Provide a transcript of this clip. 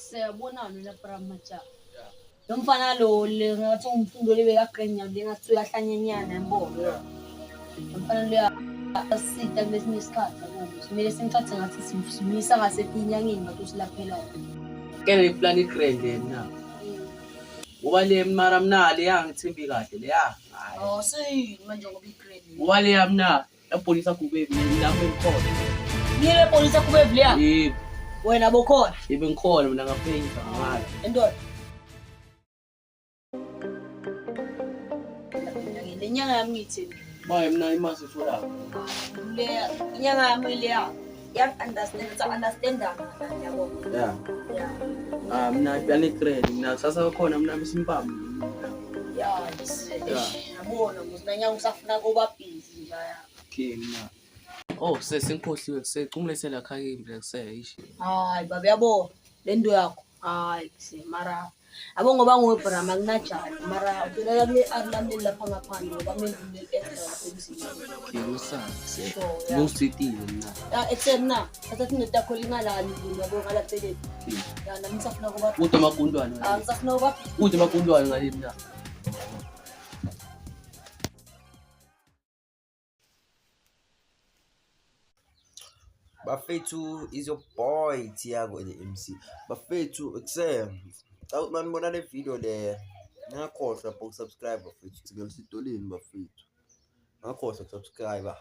Siyabonana mina Brahmacha. Lo mfana lo le ngathi umfundo lebekaqenya lengathi uyahlanyanyana yabo. Lo mfana lo asita kulesinye isikhathi ukuthi kumele simthathe ngathi simfumisa ngasetinyangeni ngathi silaphela. Ke le plan igrand na. Ngoba le mara mina le yangithembi kahle le ya. Oh sey manje ngoba igrand. Ngoba le yamna epolice akube mina ngikhona. Yile police akube vleya. Yebo. Wena bokhona. Yebo ngikhona mina ngaphenza ngalo. Endoda. Lenyanga yami ngithini? Baye mina imase thola. Le inyanga yami le ya understand yabo. Yeah. Mina plan igrand mina sasa khona mina msimpami. Yeah, yabona muzinanyanga usafuna kuba busy njaya. Okay mina. Oh sengikhohliwe kusecumulesela khake kuseyisho. Hayi baba yabo lento yakho. Hayi mara abo ngoba ngoBrahma kunajani mara uthola kule arlamini lapha ngaphandle ngoba menzile extra emsini. Ngiyosazi. Ngusitile mina. Exena athathi netakho lingalani yabo ngalaceleni. Ya nami safuna kuba Ude makundwana. Ngisafuna kuba Ude makundwana ngale mina. Bafethu is your boy Tiago the MC. Bafethu exam. Awuthi manibona le video le ngakhohlwa subscribe bafethu. Sigel sitolini bafethu. Ngakhohlwa subscribe.